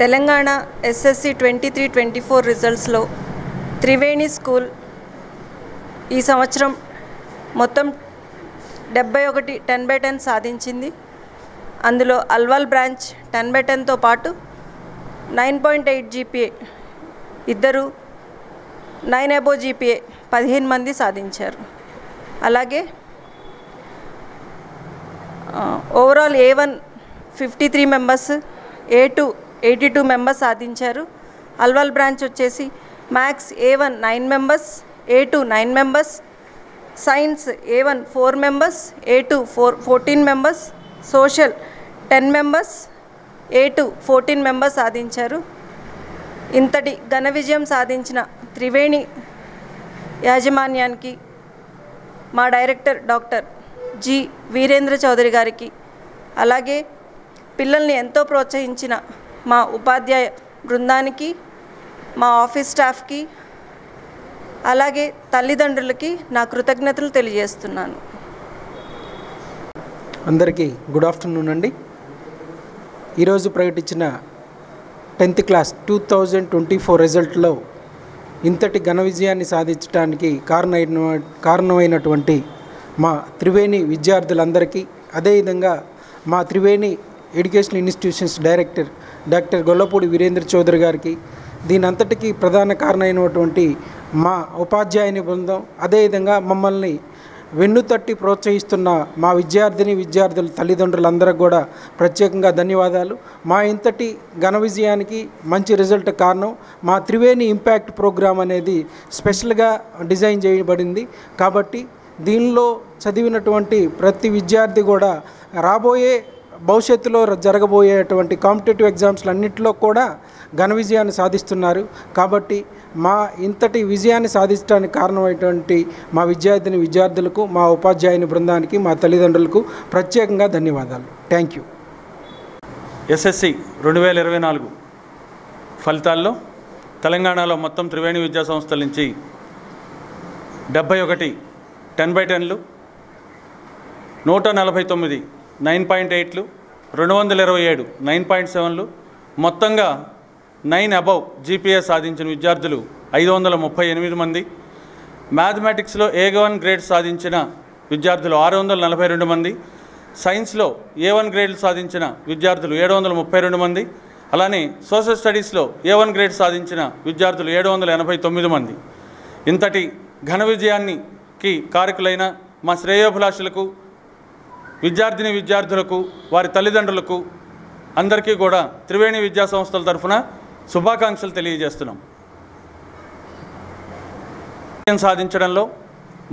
Telangana SSC 23-24 రిజల్ట్స్లో Triveni school ఈ సంవత్సరం మొత్తం 71 10/10 సాధించింది. అందులో అల్వాల్ బ్రాంచ్ 10/10తో పాటు 9.8 జీపీఏ ఇద్దరు 9 అబోవ్ జీపీఏ 15 మంది సాధించారు. అలాగే overall A1 53 members, A2 82 members సాధించారు. అల్వాల్ బ్రాంచ్ వచ్చేసి maths A1 9 members, A2 9 members, science A1 4 members, A2 14 members, social 10 members, A2 14 members సాధించారు. ఇంతటి ఘన విజయం సాధించిన త్రివేణి యాజమాన్యానికి మా director doctor G Veerendra Chowdary గారికి, అలాగే పిల్లల్ని ఎంతో ప్రోత్సహించిన మా ఉపాధ్యాయ బృందానికి, మా ఆఫీస్ స్టాఫ్కి, అలాగే తల్లిదండ్రులకి నా కృతజ్ఞతలు తెలియజేస్తున్నాను. అందరికీ గుడ్ ఆఫ్టర్నూన్ అండి. ఈరోజు ప్రకటించిన 10th క్లాస్ 2024 రిజల్ట్లో ఇంతటి ఘన విజయాన్ని సాధించడానికి కారణమైనటువంటి మా త్రివేణి విద్యార్థులందరికీ, అదేవిధంగా మా Triveni education institutions director doctor Gollapudi Veerendra Chowdary గారికి, దీనంతటికీ ప్రధాన కారణమైనటువంటి మా ఉపాధ్యాయుని బృందం, అదేవిధంగా మమ్మల్ని వెన్నుతట్టి ప్రోత్సహిస్తున్న మా విద్యార్థుల తల్లిదండ్రులందరికీ కూడా ప్రత్యేకంగా ధన్యవాదాలు. మా ఇంతటి ఘన విజయానికి మంచి రిజల్ట్ కారణం మా త్రివేణి ఇంపాక్ట్ ప్రోగ్రామ్ అనేది స్పెషల్గా డిజైన్ చేయబడింది. కాబట్టి దీనిలో చదివినటువంటి ప్రతి విద్యార్థి కూడా రాబోయే భవిష్యత్తులో జరగబోయేటువంటి కాంపిటేటివ్ ఎగ్జామ్స్లు అన్నింటిలో కూడా ఘన విజయాన్ని సాధిస్తున్నారు. కాబట్టి మా ఇంతటి విజయాన్ని సాధించడానికి కారణమైనటువంటి మా విద్యార్థులకు, మా ఉపాధ్యాయుని బృందానికి, మా తల్లిదండ్రులకు ప్రత్యేకంగా ధన్యవాదాలు. Thank you. ఎస్ఎస్సి 2024 ఫలితాల్లో తెలంగాణలో మొత్తం త్రివేణి విద్యా సంస్థల నుంచి 71 10/10లు, 149 9.8లు, 227 9.7లు, మొత్తంగా 9 అబవ్ జీపీఏ సాధించిన విద్యార్థులు 538 మంది. మ్యాథమెటిక్స్లో A1 గ్రేడ్ సాధించిన విద్యార్థులు 642 మంది. సైన్స్లో A1 గ్రేడ్ సాధించిన విద్యార్థులు 732 మంది. అలానే సోషల్ స్టడీస్లో A1 గ్రేడ్ సాధించిన విద్యార్థులు 789 మంది. ఇంతటి ఘన విజయానికి కారకులైన మా శ్రేయోభిలాషులకు, విద్యార్థులకు, వారి తల్లిదండ్రులకు అందరికీ కూడా త్రివేణి విద్యా సంస్థల తరఫున శుభాకాంక్షలు తెలియజేస్తున్నాం. సాధించడంలో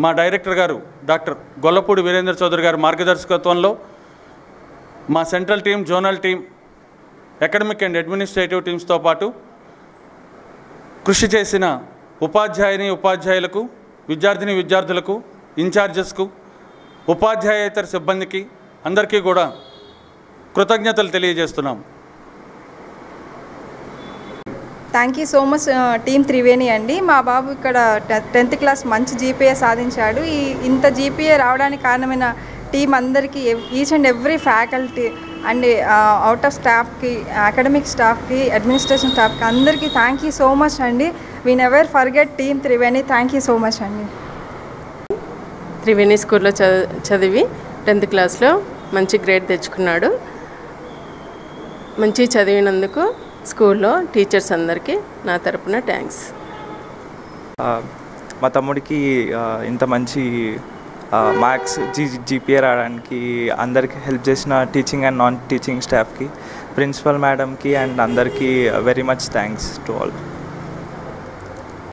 మా డైరెక్టర్ గారు డాక్టర్ గొల్లపూడి వీరేంద్ర చౌదరి గారి మార్గదర్శకత్వంలో మా central team, zonal team, academic and administrative టీమ్స్తో పాటు కృషి చేసిన ఉపాధ్యాయులకు, విద్యార్థులకు, ఇన్ఛార్జెస్కు, ఉపాధ్యాయేతర సిబ్బందికి అందరికీ కూడా కృతజ్ఞతలు తెలియజేస్తున్నాం. Thank you so much team Triveni అండి. మా బాబు ఇక్కడ 10th క్లాస్ మంచి జీపీఏ సాధించాడు. ఇంత జీపీఏ రావడానికి కారణమైన టీం అందరికీ, each and every faculty and out of స్టాఫ్కి, అకాడమిక్ స్టాఫ్కి, అడ్మినిస్ట్రేషన్ స్టాఫ్కి అందరికీ థ్యాంక్ యూ సో మచ్ అండి. We never forget team Triveni. Thank you so much అండి. త్రివేణి స్కూల్లో చదివి 10th క్లాస్లో మంచి గ్రేడ్ తెచ్చుకున్నాడు. మంచి చదివినందుకు స్కూల్లో టీచర్స్ అందరికీ నా తరపున థ్యాంక్స్. మా తమ్ముడికి ఇంత మంచి మార్క్స్ జీపీఏ రావడానికి అందరికీ హెల్ప్ చేసిన టీచింగ్ అండ్ నాన్ టీచింగ్ స్టాఫ్కి, ప్రిన్సిపల్ మేడంకి అండ్ అందరికీ very much thanks to all.